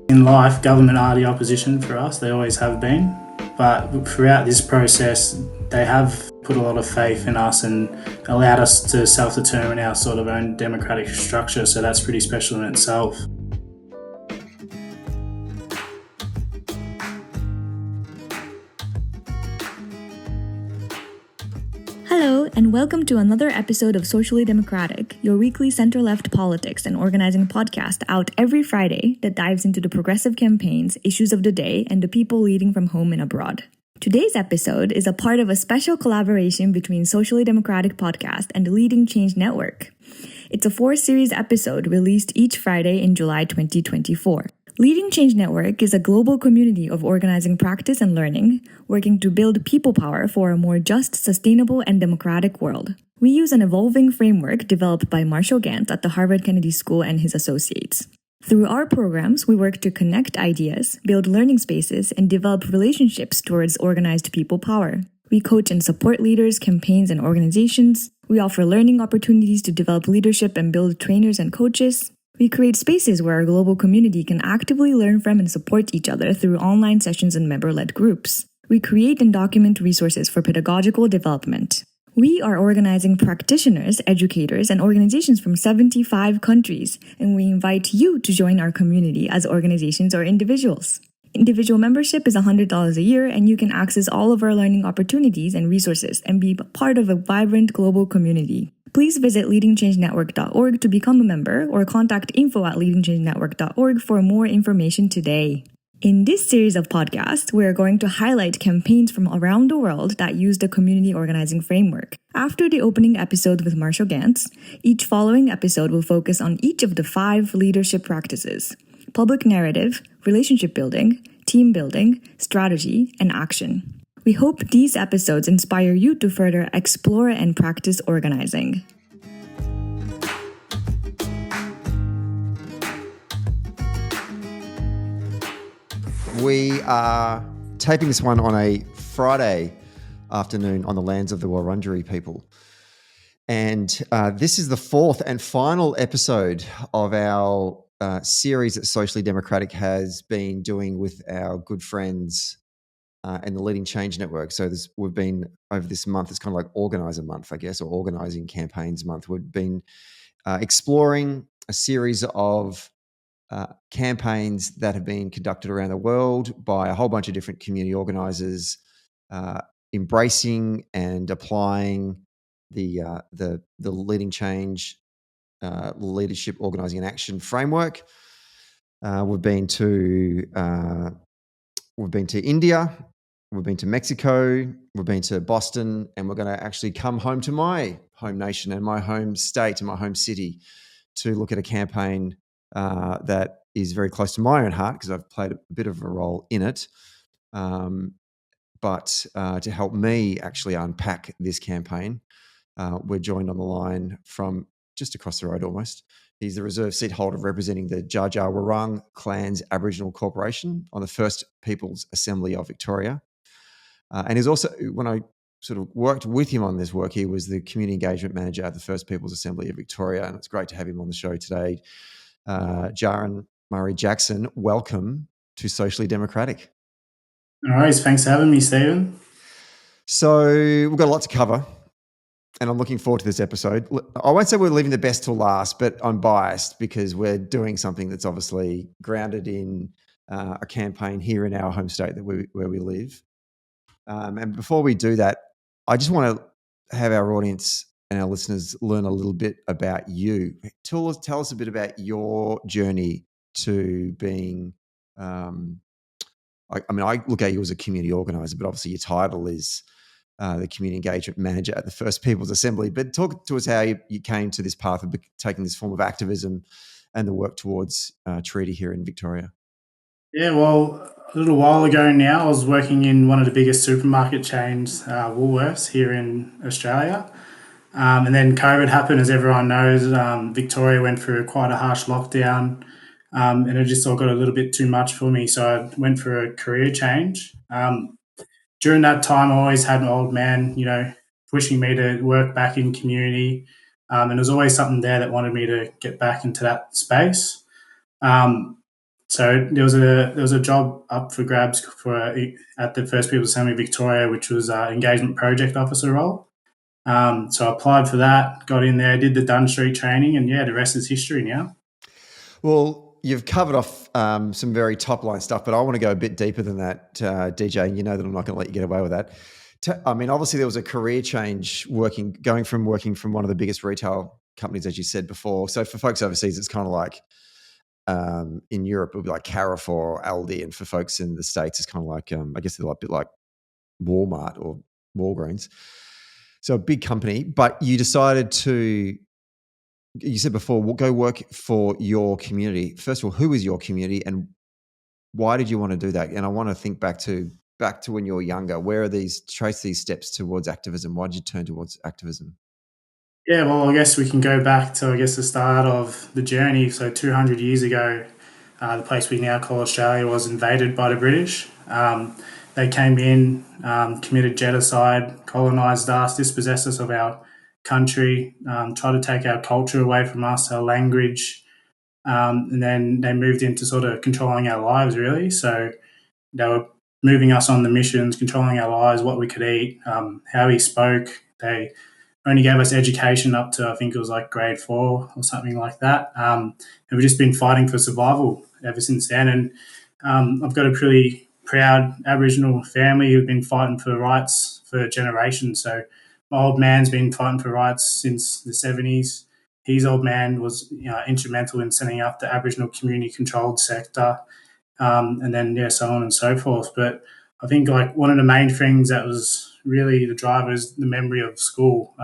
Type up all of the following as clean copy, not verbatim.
In life, government are the opposition for us. They always have been. But throughout this process, they have put a lot of faith in us and allowed us to self-determine our sort of own democratic structure. So that's pretty special in itself. Hello, and welcome to another episode of Socially Democratic, your weekly center-left politics and organizing podcast out every Friday that dives into the progressive campaigns, issues of the day, and the people leading from home and abroad. Today's episode is a part of a special collaboration between Socially Democratic Podcast and the Leading Change Network. It's a 4-series episode released each Friday in July 2024. Leading Change Network is a global community of organizing practice and learning, working to build people power for a more just, sustainable, and democratic world. We use an evolving framework developed by Marshall Gant at the Harvard Kennedy School and his associates. Through our programs, we work to connect ideas, build learning spaces, and develop relationships towards organized people power. We coach and support leaders, campaigns, and organizations. We offer learning opportunities to develop leadership and build trainers and coaches. We create spaces where our global community can actively learn from and support each other through online sessions and member-led groups. We create and document resources for pedagogical development. We are organizing practitioners, educators, and organizations from 75 countries, and we invite you to join our community as organizations or individuals. Individual membership is $100 a year, and you can access all of our learning opportunities and resources and be part of a vibrant global community. Please visit leadingchangenetwork.org to become a member or contact info@leadingchangenetwork.org for more information today. In this series of podcasts, we are going to highlight campaigns from around the world that use the community organizing framework. After the opening episode with Marshall Gantz, each following episode will focus on each of the 5 leadership practices: public narrative, relationship building, team building, strategy, and action. We hope these episodes inspire you to further explore and practice organizing. We are taping this one on a Friday afternoon on the lands of the Wurundjeri people. And this is the 4th and final episode of our series that Socially Democratic has been doing with our good friends and the Leading Change Network. So we've been, over this month, it's kind of like Organiser Month, I guess, or Organising Campaigns Month. We've been exploring a series of campaigns that have been conducted around the world by a whole bunch of different community organisers, embracing and applying the Leading Change Leadership Organising and Action framework. We've been to India. We've been to Mexico, we've been to Boston, and we're going to actually come home to my home nation and my home state and my home city to look at a campaign that is very close to my own heart because I've played a bit of a role in it. But to help me actually unpack this campaign, we're joined on the line from just across the road almost. He's the reserve seat holder representing the Dja Dja Wurrung Clan's Aboriginal Corporation on the First Peoples Assembly of Victoria. And he's also, when I sort of worked with him on this work, he was the Community Engagement Manager at the First Peoples Assembly of Victoria. And it's great to have him on the show today. Djaran Murray-Jackson, welcome to Socially Democratic. All right, thanks for having me, Stephen. So we've got a lot to cover, and I'm looking forward to this episode. I won't say we're leaving the best till last, but I'm biased because we're doing something that's obviously grounded in a campaign here in our home state where we live. And before we do that, I just want to have our audience and our listeners learn a little bit about you. Tell us a bit about your journey to being, I look at you as a community organiser, but obviously your title is the Community Engagement Manager at the First Peoples Assembly. But talk to us how you came to this path of taking this form of activism and the work towards treaty here in Victoria. Yeah, well, a little while ago now, I was working in one of the biggest supermarket chains, Woolworths, here in Australia. And then COVID happened, as everyone knows. Victoria went through quite a harsh lockdown, and it just all got a little bit too much for me. So I went for a career change. During that time, I always had an old man, pushing me to work back in community. And there's always something there that wanted me to get back into that space. So there was a job up for grabs at the First People's Assembly Victoria, which was engagement project officer role. So I applied for that, got in there, did the Dunn Street training, and the rest is history now. Well, you've covered off some very top line stuff, but I want to go a bit deeper than that, DJ. And you know that I'm not going to let you get away with that. I mean, obviously there was a career change going from working from one of the biggest retail companies, as you said before. So for folks overseas, it's kind of like in Europe, it would be like Carrefour or Aldi, and for folks in the States, it's kind of like I guess they're a bit like Walmart or Walgreens. So a big company, but you decided to. You said before, we'll go work for your community. First of all, who is your community, and why did you want to do that? And I want to think back to when you were younger. Where are trace these steps towards activism? Why did you turn towards activism? Yeah, well, I guess we can go back to the start of the journey. So 200 years ago, the place we now call Australia was invaded by the British. They came in, committed genocide, colonised us, dispossessed us of our country, tried to take our culture away from us, our language, and then they moved into sort of controlling our lives, really. So they were moving us on the missions, controlling our lives, what we could eat, how we spoke. They only gave us education up to, I think it was like grade 4 or something like that. And we've just been fighting for survival ever since then. And I've got a pretty proud Aboriginal family who've been fighting for rights for generations. So my old man's been fighting for rights since the 70s. His old man was instrumental in setting up the Aboriginal community controlled sector, and then so on and so forth. But I think like one of the main things that was really the driver is the memory of school,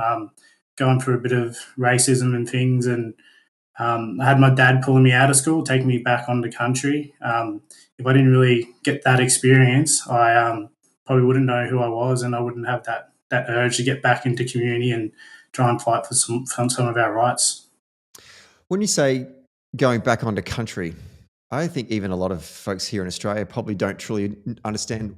going through a bit of racism and things. And I had my dad pulling me out of school, taking me back on the country. If I didn't really get that experience, I probably wouldn't know who I was, and I wouldn't have that urge to get back into community and try and fight for some of our rights. When you say going back onto country, I think even a lot of folks here in Australia probably don't truly understand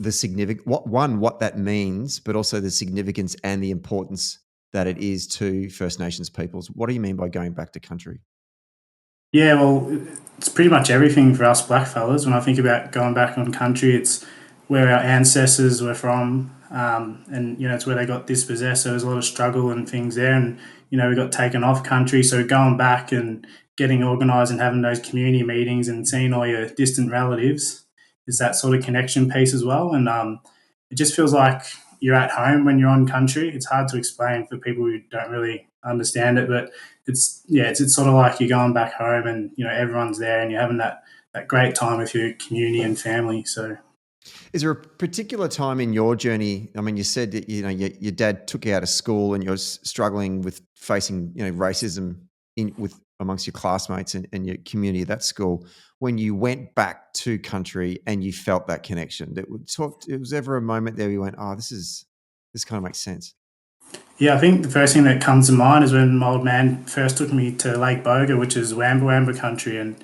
the what that means, but also the significance and the importance that it is to First Nations peoples. What do you mean by going back to country? Yeah, well, it's pretty much everything for us blackfellas. When I think about going back on country, it's where our ancestors were from, and it's where they got dispossessed. So there's a lot of struggle and things there, and we got taken off country. So going back and getting organised and having those community meetings and seeing all your distant relatives is that sort of connection piece as well. And it just feels like you're at home when you're on country. It's hard to explain for people who don't really understand it, but it's sort of like you're going back home and everyone's there and you're having that great time with your community and family. So is there a particular time in your journey? I mean, you said that your dad took you out of school and you're struggling with facing racism amongst your classmates and your community at that school. When you went back to country and you felt that connection, was ever a moment there you went, oh, this kind of makes sense? Yeah, I think the first thing that comes to mind is when my old man first took me to Lake Boga, which is Wamba Wamba country, and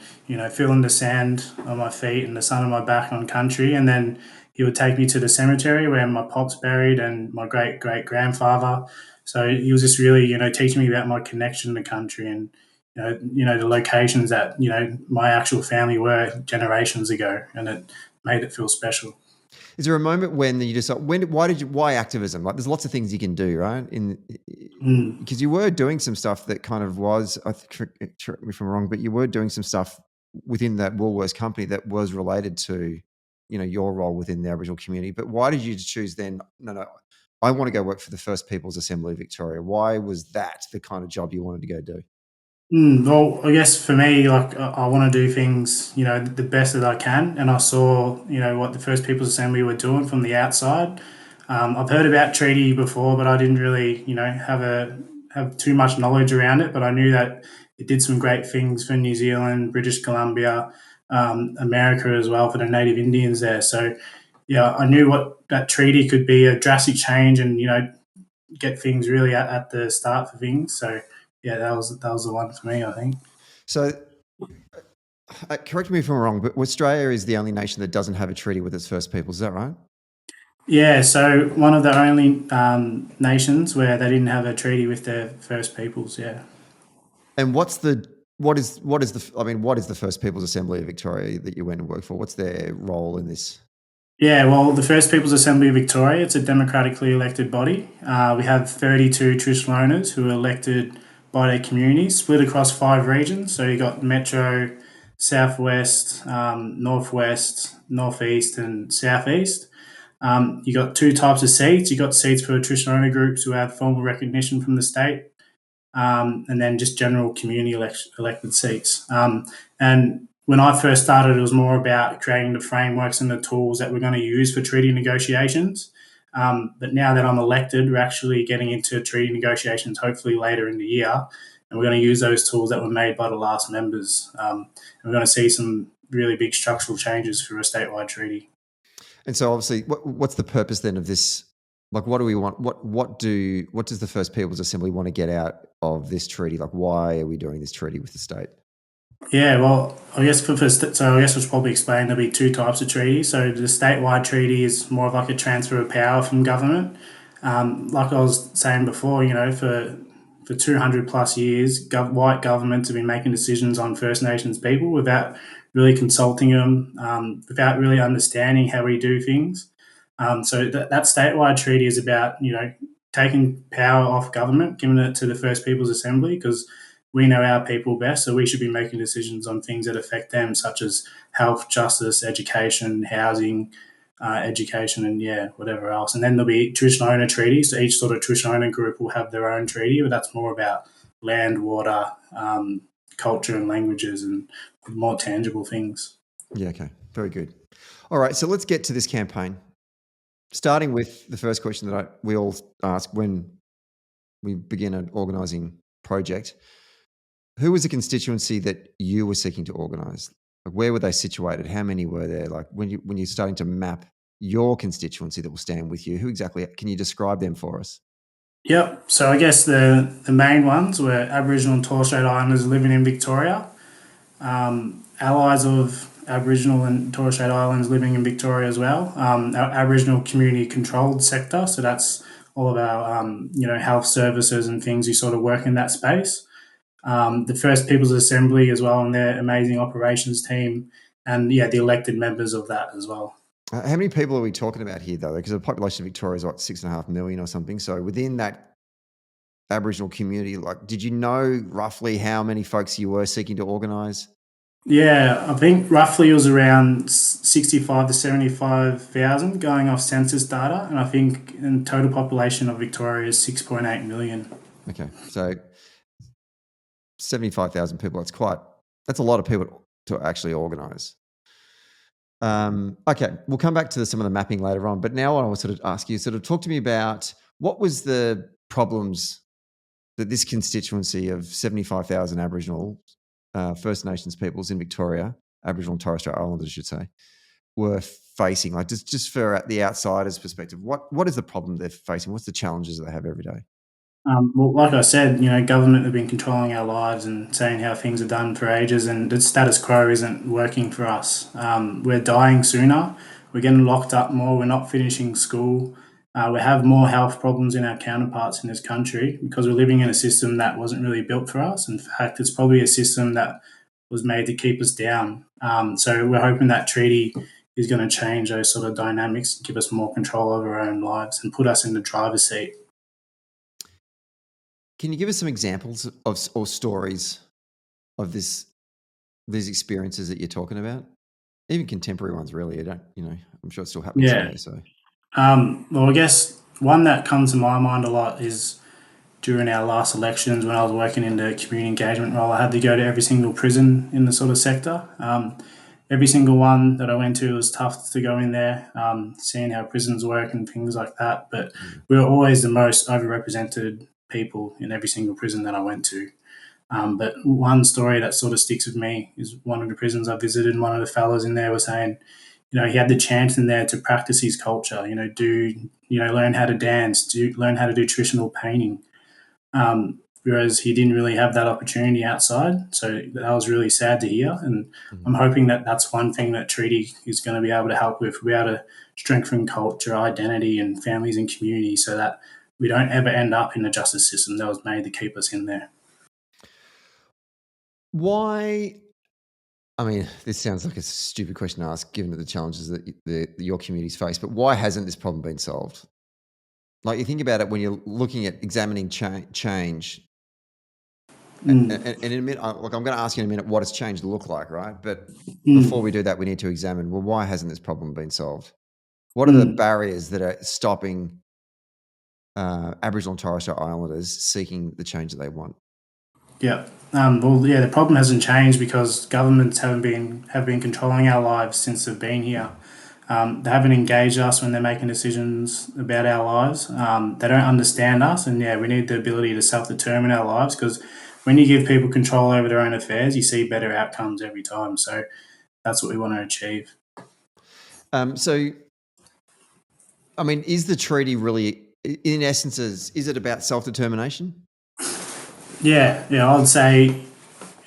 feeling the sand on my feet and the sun on my back on country. And then he would take me to the cemetery where my pop's buried and my great great grandfather. So he was just really teaching me about my connection to country and the locations that my actual family were generations ago, and it made it feel special. Is there a moment when you decide why activism? Like, there's lots of things you can do, right? Because you were doing some stuff that kind of was, correct me if I'm wrong, but you were doing some stuff within that Woolworths company that was related to, your role within the Aboriginal community. But why did you choose then? No, I want to go work for the First People's Assembly of Victoria. Why was that the kind of job you wanted to go do? Well, I guess for me, like I want to do things, the best that I can, and I saw, what the First People's Assembly were doing from the outside. I've heard about treaty before, but I didn't really, have too much knowledge around it. But I knew that it did some great things for New Zealand, British Columbia, America as well for the Native Indians there. So, yeah, I knew what that treaty could be, a drastic change, and get things really at the start for things. So. Yeah, that was the one for me, I think. So, correct me if I'm wrong, but Australia is the only nation that doesn't have a treaty with its First Peoples. Is that right? Yeah, so one of the only nations where they didn't have a treaty with their First Peoples, yeah. And what's the what is the First People's Assembly of Victoria that you went and worked for? What's their role in this? Yeah, well, the First People's Assembly of Victoria, it's a democratically elected body. We have 32 traditional owners who are elected by their communities, split across 5 regions. So you got Metro, Southwest, Northwest, Northeast, and Southeast. You got two types of seats. You got seats for traditional owner groups who have formal recognition from the state, and then just general community elected seats. And when I first started, it was more about creating the frameworks and the tools that we're going to use for treaty negotiations. But now that I'm elected, we're actually getting into treaty negotiations hopefully later in the year. And we're going to use those tools that were made by the last members. And we're going to see some really big structural changes for a statewide treaty. And so, obviously, what's the purpose then of this? Like, what do we want? What does the First People's Assembly want to get out of this treaty? Like, why are we doing this treaty with the state? Yeah, well, I guess I should probably explain there'll be two types of treaties. So the statewide treaty is more of like a transfer of power from government. Like I was saying before, for 200 plus years, white governments have been making decisions on First Nations people without really consulting them, without really understanding how we do things. So that statewide treaty is about, taking power off government, giving it to the First People's Assembly, because we know our people best, so we should be making decisions on things that affect them, such as health, justice, education, housing, education, and whatever else. And then there'll be traditional owner treaties. So each sort of traditional owner group will have their own treaty, but that's more about land, water, culture, and languages, and more tangible things. Yeah, okay. Very good. All right, so let's get to this campaign. Starting with the first question that we all ask when we begin an organising project. Who was the constituency that you were seeking to organise? Like, where were they situated? How many were there? Like, when you're starting to map your constituency that will stand with you, who exactly, can you describe them for us? Yep. So I guess the main ones were Aboriginal and Torres Strait Islanders living in Victoria, allies of Aboriginal and Torres Strait Islanders living in Victoria as well, our Aboriginal community controlled sector. So that's all of our, health services and things who sort of work in that space. The First People's Assembly as well and their amazing operations team, and the elected members of that as well. How many people are we talking about here, though? Because the population of Victoria is, 6.5 million or something. So within that Aboriginal community, like, did you know roughly how many folks you were seeking to organise? Yeah, I think roughly it was around 65 to 75,000 going off census data, and I think in total population of Victoria is 6.8 million. Okay, so 75,000 people. That's a lot of people to actually organise. Okay, we'll come back to some of the mapping later on. But now I want to sort of ask you, talk to me about what was the problems that this constituency of 75,000 Aboriginal First Nations peoples in Victoria, Aboriginal and Torres Strait Islanders, I should say, were facing. Like, just for the outsider's perspective, what is the problem they're facing? What's the challenges that they have every day? Well, like I said, government have been controlling our lives and saying how things are done for ages, and the status quo isn't working for us. We're dying sooner. We're getting locked up more. We're not finishing school. We have more health problems in our counterparts in this country because we're living in a system that wasn't really built for us. In fact, it's probably a system that was made to keep us down. So we're hoping that treaty is going to change those sort of dynamics, give us more control over our own lives, and put us in the driver's seat. Can you give us some examples or stories of these experiences that you're talking about? Even contemporary ones, really. I'm sure it still happens today. So, well, I guess one that comes to my mind a lot is during our last elections when I was working in the community engagement role. I had to go to every single prison in the sort of sector. Every single one that I went to was tough to go in there, seeing how prisons work and things like that. But we were always the most overrepresented people in every single prison that I went to. But one story that sort of sticks with me is one of the prisons I visited, and one of the fellows in there was saying, he had the chance in there to practice his culture, learn how to dance, learn how to do traditional painting. Whereas he didn't really have that opportunity outside. So that was really sad to hear. And I'm hoping that that's one thing that treaty is going to be able to help with. We'll be able to strengthen culture, identity, and families and community so that we don't ever end up in the justice system that was made to keep us in there. Why? I mean, this sounds like a stupid question to ask, given the challenges that your communities face. But why hasn't this problem been solved? Like, you think about it when you're looking at examining change. And in a minute, I'm going to ask you in a minute what does change look like, right? But before we do that, we need to examine, well, why hasn't this problem been solved? What are the barriers that are stopping Aboriginal and Torres Strait Islanders seeking the change that they want? Yeah. The problem hasn't changed because governments have been controlling our lives since they've been here. They haven't engaged us when they're making decisions about our lives. They don't understand us, and we need the ability to self-determine our lives, because when you give people control over their own affairs, you see better outcomes every time. So that's what we want to achieve. So, I mean, is the treaty really, in essence, is it about self-determination? Yeah, I would say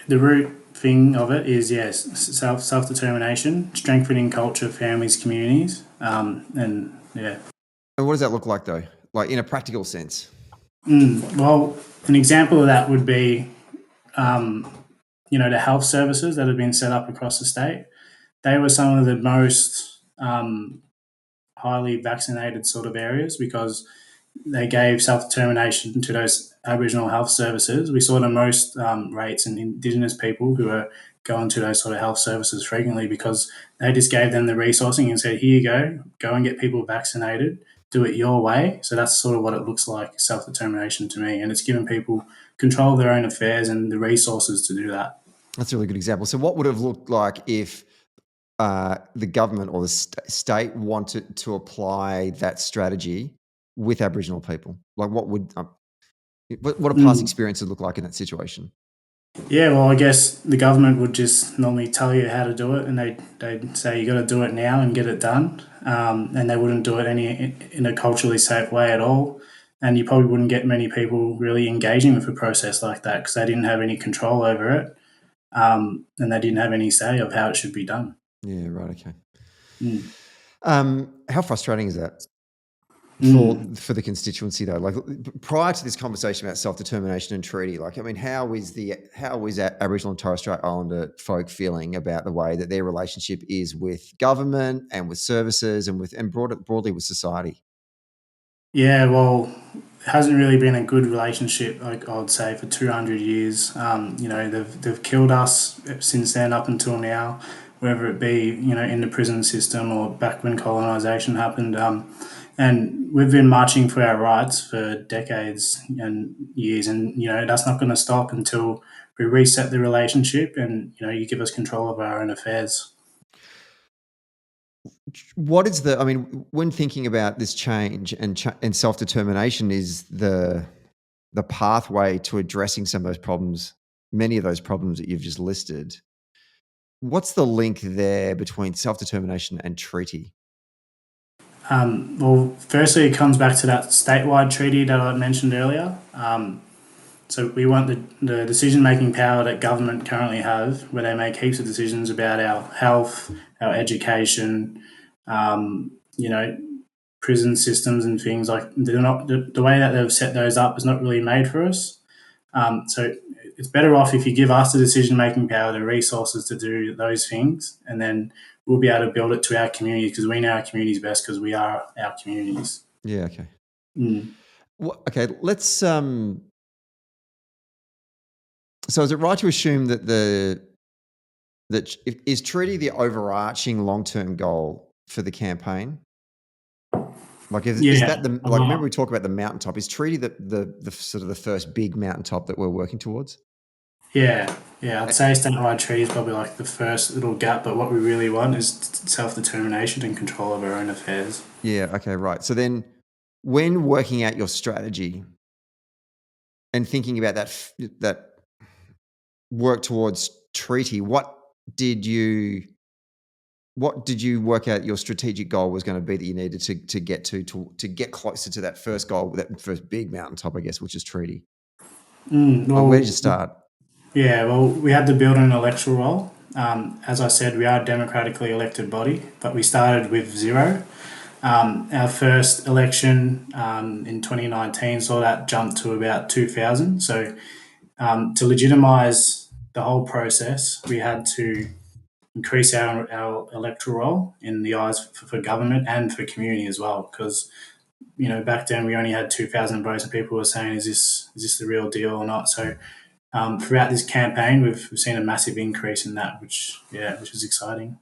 the root thing of it is, yes, self-determination, strengthening culture, families, communities, and yeah. And what does that look like, though? Like, in a practical sense? Well, an example of that would be, the health services that have been set up across the state. They were some of the most highly vaccinated sort of areas because they gave self-determination to those Aboriginal health services. We saw the most rates in Indigenous people who are going to those sort of health services frequently because they just gave them the resourcing and said, here you go and get people vaccinated, do it your way. So that's sort of what it looks like, self-determination to me. And it's given people control of their own affairs and the resources to do that. That's a really good example. So what would it have looked like if the government or the state wanted to apply that strategy with Aboriginal people? Like, what a past experience would look like in that situation? Yeah, well, I guess the government would just normally tell you how to do it, and they'd say you got to do it now and get it done, and they wouldn't do it in a culturally safe way at all. And you probably wouldn't get many people really engaging with a process like that because they didn't have any control over it, and they didn't have any say of how it should be done. Yeah, right, okay. Mm. How frustrating is that for the constituency, though? Like, prior to this conversation about self-determination and treaty, like, I mean, how is Aboriginal and Torres Strait Islander folk feeling about the way that their relationship is with government and with services and broadly with society? Yeah, well, it hasn't really been a good relationship, like I would say, for 200 years. They've killed us since then up until now, whether it be, in the prison system or back when colonisation happened. And we've been marching for our rights for decades and years, and, that's not going to stop until we reset the relationship and, you give us control of our own affairs. What is when thinking about this change and self-determination is the pathway to addressing some of those problems, many of those problems that you've just listed, what's the link there between self-determination and treaty? Well, firstly, it comes back to that statewide treaty that I mentioned earlier. So we want the decision-making power that government currently have, where they make heaps of decisions about our health, our education, prison systems and things. Like, they're not the way that they've set those up is not really made for us. So it's better off if you give us the decision-making power, the resources to do those things, and then we'll be able to build it to our community because we know our communities best because we are our communities. Yeah, okay. Well, okay, let's... So is it right to assume that is treaty the overarching long-term goal for the campaign? Like, is that remember we talked about the mountaintop? Is treaty the sort of the first big mountaintop that we're working towards? Yeah. I'd say statewide treaty is probably like the first little gap, but what we really want is self-determination and control of our own affairs. Yeah. Okay. Right. So then, when working out your strategy and thinking about that work towards treaty, what did you work out your strategic goal was going to be that you needed to get to get closer to that first goal, that first big mountaintop, I guess, which is treaty? Where did you start? Yeah, well, we had to build an electoral roll. As I said, we are a democratically elected body, but we started with zero. Our first election in 2019 saw that jump to about 2,000. So to legitimise the whole process, we had to increase our electoral roll in the eyes for government and for community as well. Because back then we only had 2,000 votes, and people were saying, "Is this the real deal or not?" So throughout this campaign, we've seen a massive increase in that, which is exciting.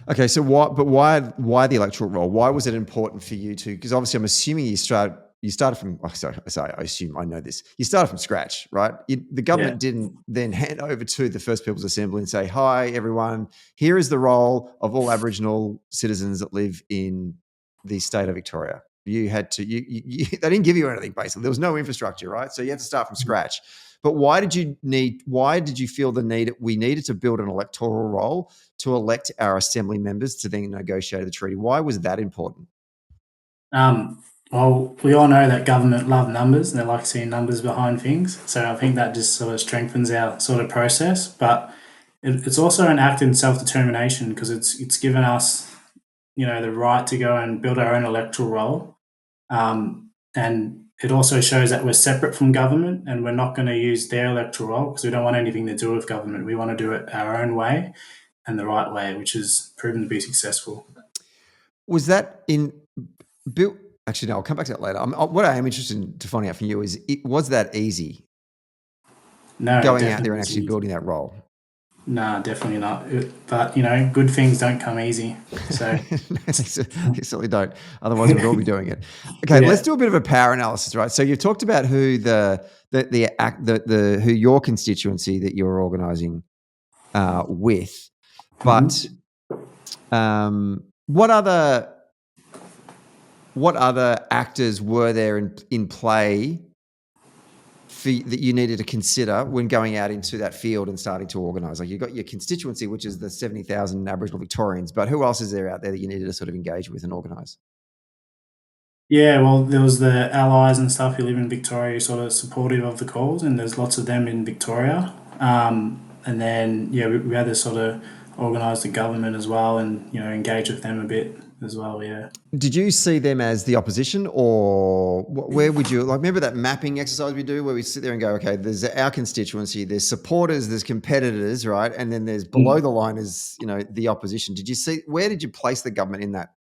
Okay, so why the electoral roll? Why was it important for you to? Because obviously, I'm assuming you started from. Oh, sorry, I assume I know this. You started from scratch, right? The government didn't then hand over to the First People's Assembly and say, "Hi, everyone. Here is the role of all Aboriginal citizens that live in the state of Victoria." You had to. They didn't give you anything. Basically, there was no infrastructure, right? So you had to start from scratch. But why did you feel the need? We needed to build an electoral roll to elect our assembly members to then negotiate the treaty. Why was that important? Well, we all know that government love numbers and they like seeing numbers behind things. So I think that just sort of strengthens our sort of process. But it's also an act in self-determination, because it's given us, the right to go and build our own electoral roll. And it also shows that we're separate from government and we're not going to use their electoral roll, because we don't want anything to do with government. We want to do it our own way and the right way, which has proven to be successful. Was that in built? Actually, no, I'll come back to that later. What I am interested to find out from you is, was that easy? No, going out there and actually building that role. No, definitely not. But good things don't come easy. So they certainly don't. Otherwise, we'd all be doing it. Okay, let's do a bit of a power analysis, right? So you've talked about who who your constituency that you're organising with, but what other actors were there in play that you needed to consider when going out into that field and starting to organise? Like, you've got your constituency, which is the 70,000 Aboriginal Victorians, but who else is there out there that you needed to sort of engage with and organise? Yeah, well, there was the allies and stuff who live in Victoria, sort of supportive of the cause, and there's lots of them in Victoria. And then, we had to sort of organise the government as well and, engage with them a bit as well, yeah. Did you see them as the opposition, or where would you, like, remember that mapping exercise we do where we sit there and go, okay, there's our constituency, there's supporters, there's competitors, right? And then there's below the line is, the opposition. Where did you place the government in that?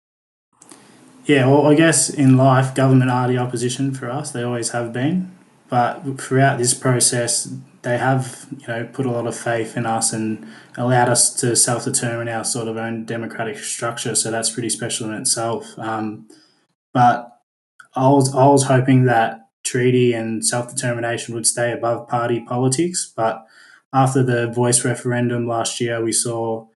Yeah, well, I guess in life, government are the opposition for us. They always have been. But throughout this process, they have, put a lot of faith in us and allowed us to self-determine our sort of own democratic structure. So that's pretty special in itself. But I was hoping that treaty and self-determination would stay above party politics. But after the voice referendum last year, we saw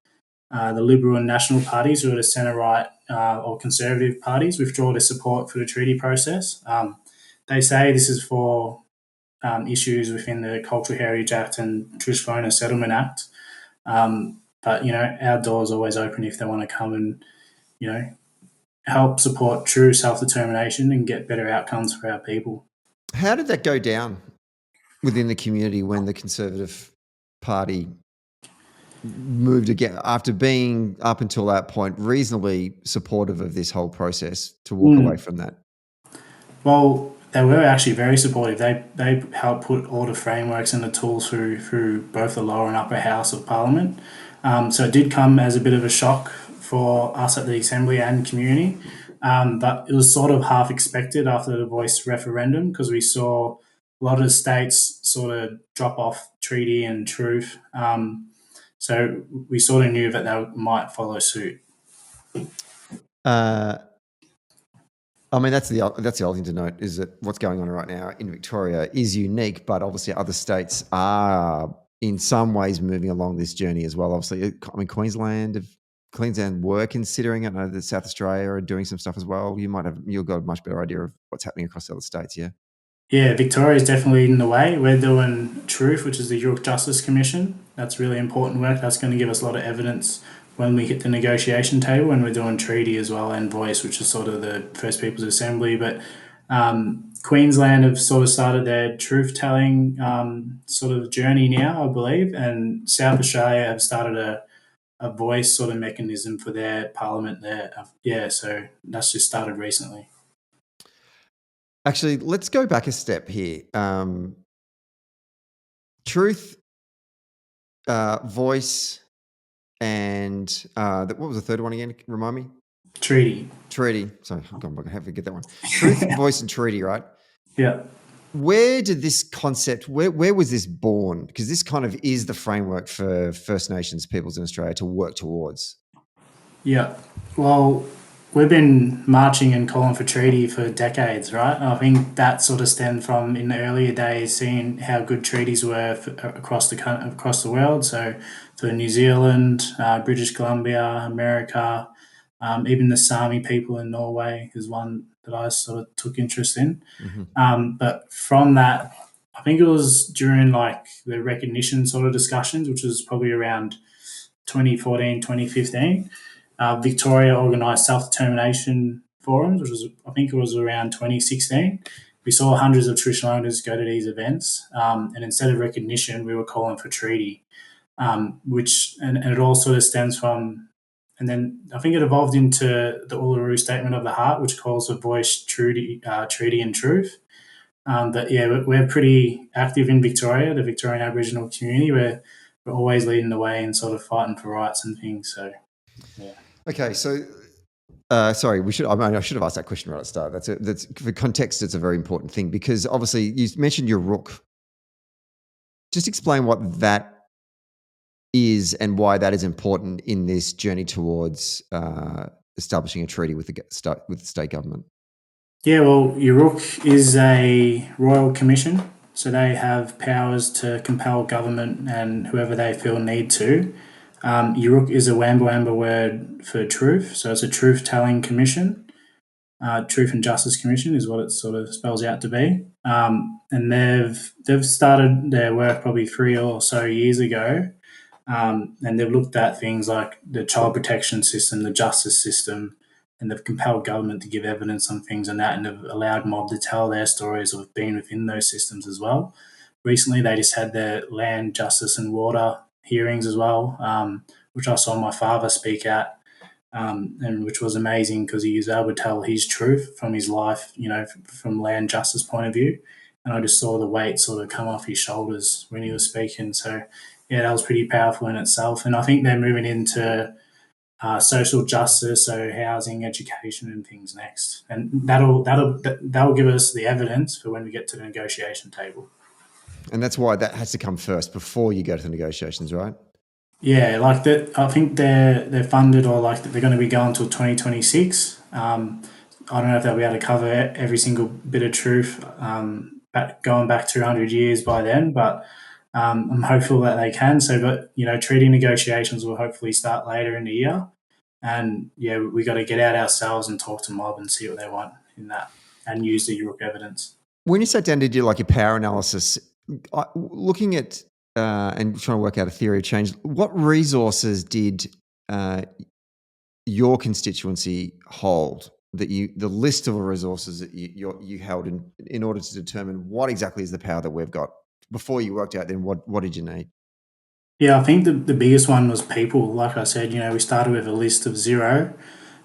the Liberal and National parties, who are the centre-right or conservative parties, withdraw their support for the treaty process. They say this is for issues within the Cultural Heritage Act and Traditional Owner Settlement Act. But, our door's always open if they want to come and, help support true self-determination and get better outcomes for our people. How did that go down within the community when the Conservative Party moved again, after being up until that point reasonably supportive of this whole process, to walk away from that? Well, they were actually very supportive. They helped put all the frameworks and the tools through both the lower and upper house of Parliament. So it did come as a bit of a shock for us at the Assembly and community, but it was sort of half expected after the voice referendum, because we saw a lot of states sort of drop off treaty and truth. So we sort of knew that they might follow suit. I mean, that's the other thing to note, is that what's going on right now in Victoria is unique, but obviously other states are in some ways moving along this journey as well. Obviously, I mean, Queensland were considering it. I know that South Australia are doing some stuff as well. You've got a much better idea of what's happening across the other states, yeah? Yeah, Victoria is definitely leading the way. We're doing Truth, which is the Youth Justice Commission. That's really important work. That's going to give us a lot of evidence when we hit the negotiation table, and we're doing Treaty as well, and Voice, which is sort of the First People's Assembly. But Queensland have sort of started their truth-telling sort of journey now, I believe, and South Australia have started a voice sort of mechanism for their parliament there. Yeah, so that's just started recently. Actually, let's go back a step here. Truth Voice and what was the third one again? Remind me. Treaty. Treaty. Sorry, I'm going to have to get that one. Truth, voice, and treaty, right? Yeah. Where did this concept, where was this born? Because this kind of is the framework for First Nations peoples in Australia to work towards. Yeah. Well, we've been marching and calling for treaty for decades, right? And I think that sort of stemmed from in the earlier days seeing how good treaties were across the world. So for New Zealand, British Columbia, America, even the Sami people in Norway is one that I sort of took interest in. But from that, I think it was during like the recognition sort of discussions, which was probably around 2014, 2015. Victoria organised self-determination forums, which was, I think it was around 2016. We saw hundreds of traditional owners go to these events, and instead of recognition, we were calling for treaty, and it all sort of stems from, and then I think it evolved into the Uluru Statement of the Heart, which calls for voice, treaty and truth. But yeah, we're pretty active in Victoria, the Victorian Aboriginal community. We're always leading the way and sort of fighting for rights and things. So, yeah. Okay, so sorry, I should have asked that question right at the start. That's for context. It's a very important thing because obviously you mentioned your rook. Just explain what that is and why that is important in this journey towards establishing a treaty with the state government. Yeah, well, Uruk is a royal commission, so they have powers to compel government and whoever they feel need to. Uruk is a Wamba word for truth, so it's a truth-telling commission. Truth and Justice Commission is what it sort of spells out to be. And they've started their work probably 3 or so years ago, and they've looked at things like the child protection system, the justice system, and they've compelled government to give evidence on things and that, and they've allowed mob to tell their stories of being within those systems as well. Recently, they just had their land, justice, and water hearings as well, which I saw my father speak at, and which was amazing because he was able to tell his truth from his life, from land justice point of view. And I just saw the weight sort of come off his shoulders when he was speaking. So, yeah, that was pretty powerful in itself. And I think they're moving into social justice, so housing, education, and things next. And that'll give us the evidence for when we get to the negotiation table. And that's why that has to come first before you go to the negotiations, right? Yeah, like that. I think they're funded, or like they're going to be going until 2026. I don't know if they'll be able to cover every single bit of truth going back 200 years by then, but I'm hopeful that they can. So, but treaty negotiations will hopefully start later in the year, and yeah, we got to get out ourselves and talk to mob and see what they want in that, and use the Uruk evidence. When you sat down to do like your power analysis, looking at and trying to work out a theory of change, what resources did your constituency hold? The list of resources that you held in order to determine what exactly is the power that we've got before you worked out then what did you need? Yeah, I think the biggest one was people. Like I said, we started with a list of 0,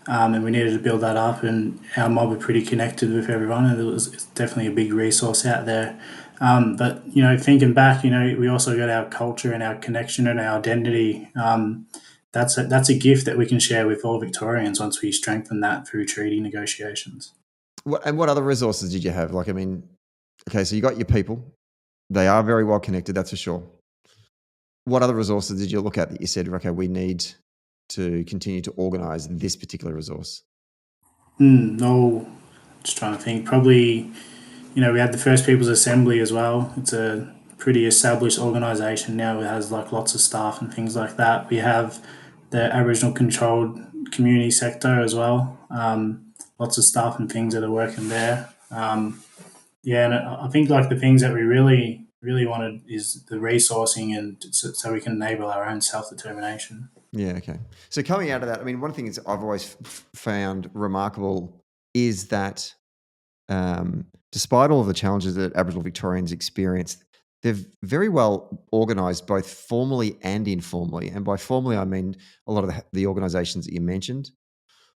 and we needed to build that up. And our mob were pretty connected with everyone, and it's definitely a big resource out there. But thinking back, we also got our culture and our connection and our identity. That's a gift that we can share with all Victorians once we strengthen that through treaty negotiations. And what other resources did you have? Okay, so you got your people. They are very well connected, that's for sure. What other resources did you look at that you said, okay, we need to continue to organise this particular resource? No, just trying to think. Probably, we had the First Peoples Assembly as well. It's a pretty established organisation now. It has like lots of staff and things like that. We have the Aboriginal controlled community sector as well. Lots of staff and things that are working there. Yeah, and I think like the things that we really wanted is the resourcing, and so we can enable our own self-determination. Yeah, okay. So coming out of that, I mean, one of the things I've always found remarkable is that despite all of the challenges that Aboriginal Victorians experience, they're very well organised both formally and informally. And by formally, I mean a lot of the organisations that you mentioned,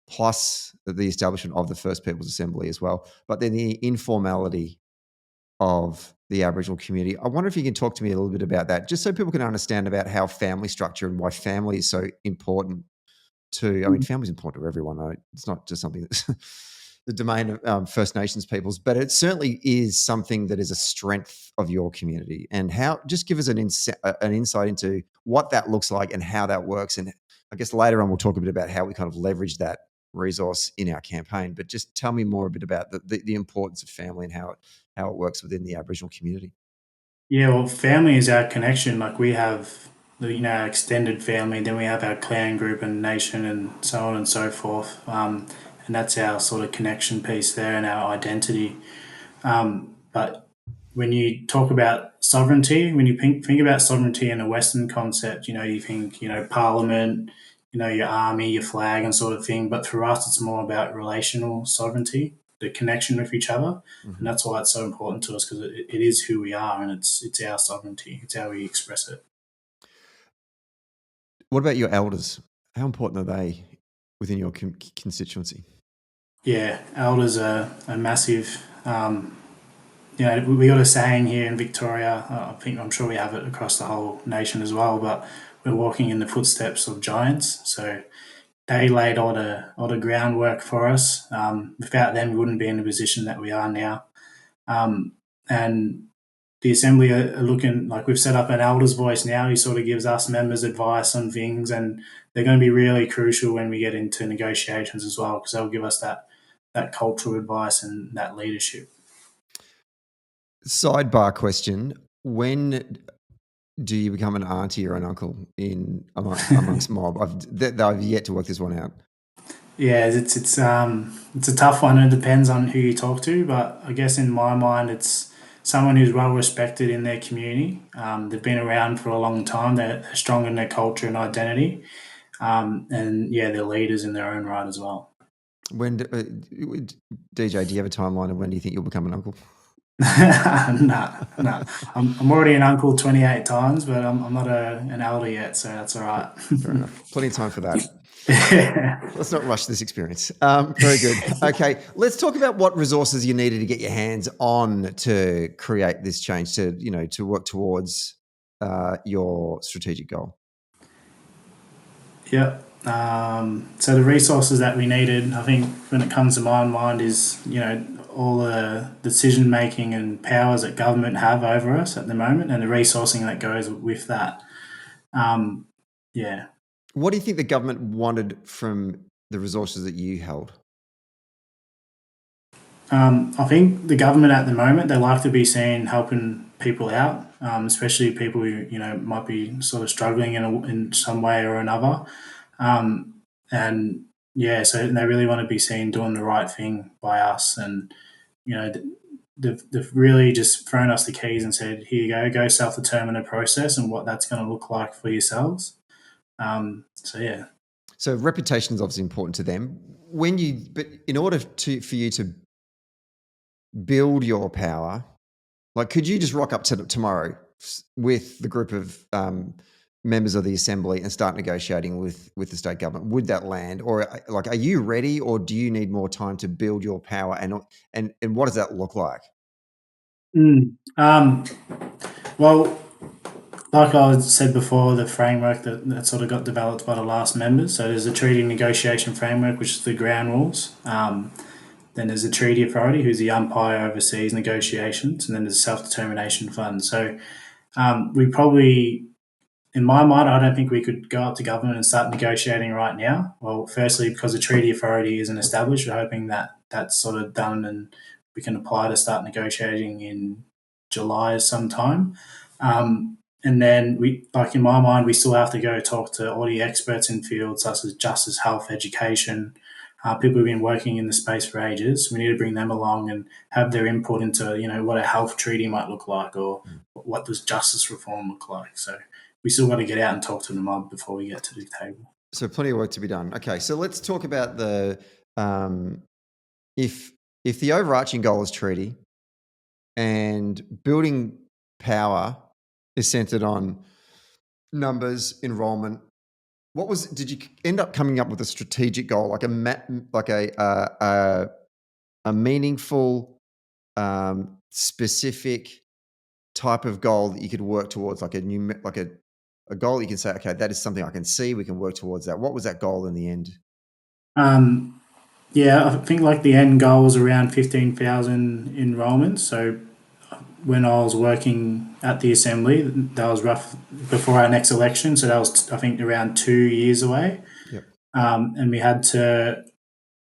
plus the establishment of the First Peoples Assembly as well. But then the informality of the Aboriginal community. I wonder if you can talk to me a little bit about that, just so people can understand about how family structure and why family is so important to, I mean, family's important to everyone. It's not just something that's the domain of First Nations peoples, but it certainly is something that is a strength of your community. And how, just give us an insight into what that looks like and how that works. And I guess later on we'll talk a bit about how we kind of leverage that resource in our campaign. But just tell me more a bit about the importance of family and how it works within the Aboriginal community. Yeah, well, family is our connection. Like we have, our extended family, then we have our clan group and nation and so on and so forth. And that's our sort of connection piece there and our identity. But when you talk about sovereignty, when you think about sovereignty in a Western concept, you think, Parliament, your army, your flag, and sort of thing. But for us, it's more about relational sovereignty, the connection with each other, and that's why it's so important to us because it is who we are, and it's our sovereignty. It's how we express it. What about your elders? How important are they within your constituency? Yeah, elders are massive. We got a saying here in Victoria. I'm sure we have it across the whole nation as well. But we're walking in the footsteps of giants. So they laid all the groundwork for us. Without them, we wouldn't be in the position that we are now. And the Assembly are looking like we've set up an elders' voice now. He sort of gives us members advice on things, and they're going to be really crucial when we get into negotiations as well because they'll give us that cultural advice and that leadership. Sidebar question: when do you become an auntie or an uncle amongst mob? I've yet to work this one out. Yeah, it's a tough one. It depends on who you talk to, but I guess in my mind, it's someone who's well respected in their community. They've been around for a long time. They're strong in their culture and identity, and yeah, they're leaders in their own right as well. When DJ, do you have a timeline of when do you think you'll become an uncle? No. I'm already an uncle 28 times, but I'm not an elder yet, so that's all right. Fair enough. Plenty of time for that. Yeah. Let's not rush this experience. Very good. Okay, let's talk about what resources you needed to get your hands on to create this change, to work towards your strategic goal. Yep. So the resources that we needed, I think, when it comes to my mind, is all the decision making and powers that government have over us at the moment, and the resourcing that goes with that. Yeah. What do you think the government wanted from the resources that you held? I think the government at the moment, they like to be seen helping people out, especially people who might be sort of struggling in some way or another, and yeah, so they really want to be seen doing the right thing by us, and they've really just thrown us the keys and said, here you go self-determine a process and what that's going to look like for yourselves. So yeah. So reputation is obviously important to them. But in order for you to build your power, like, could you just rock up to tomorrow with the group of members of the Assembly and start negotiating with the state government? Would that land, or like, are you ready, or do you need more time to build your power? And what does that look like? Well, like I said before, the framework that sort of got developed by the last members. So there's a treaty negotiation framework, which is the ground rules. Then there's a treaty authority, who's the umpire oversees negotiations, and then there's a self-determination fund. So we probably, in my mind, I don't think we could go up to government and start negotiating right now. Well, firstly, because the treaty authority isn't established, we're hoping that that's sort of done and we can apply to start negotiating in July sometime. And then in my mind, we still have to go talk to all the experts in fields such as justice, health, education, people who've been working in the space for ages. We need to bring them along and have their input into, what a health treaty might look like, or what does justice reform look like. So we still got to get out and talk to the mob before we get to the table. So plenty of work to be done. Okay, so let's talk about the if the overarching goal is treaty and building power is centered on numbers, enrollment. Did you end up coming up with a strategic goal, like a meaningful specific type of goal that you could work towards, like a goal you can say, okay, that is something I can see, we can work towards that. What was that goal in the end? Yeah, I think like the end goal was around 15,000 enrolments. So when I was working at the assembly, that was rough before our next election. So that was, I think, around 2 years away. Yep. And we had to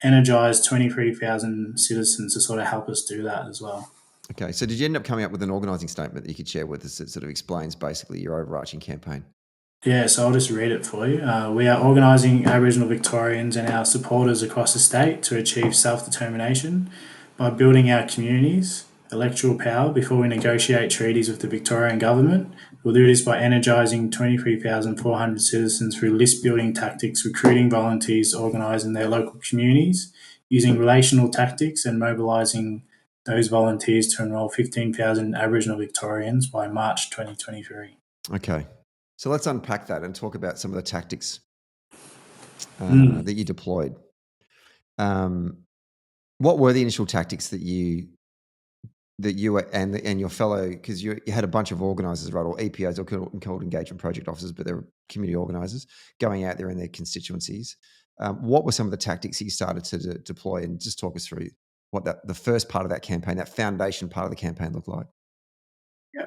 energise 23,000 citizens to sort of help us do that as well. Okay, so did you end up coming up with an organising statement that you could share with us that sort of explains basically your overarching campaign? Yeah, so I'll just read it for you. We are organising Aboriginal Victorians and our supporters across the state to achieve self-determination by building our communities, electoral power before we negotiate treaties with the Victorian Government. We'll do this by energising 23,400 citizens through list-building tactics, recruiting volunteers to organise in their local communities, using relational tactics and mobilising those volunteers to enrol 15,000 Aboriginal Victorians by March 2023. Okay. So let's unpack that and talk about some of the tactics that you deployed. What were the initial tactics that you were and your fellow, because you had a bunch of organisers, right, or EPOs, or called engagement project officers, but they're community organisers going out there in their constituencies. What were some of the tactics that you started to deploy, and just talk us through what the first part of that campaign, that foundation part of the campaign, looked like?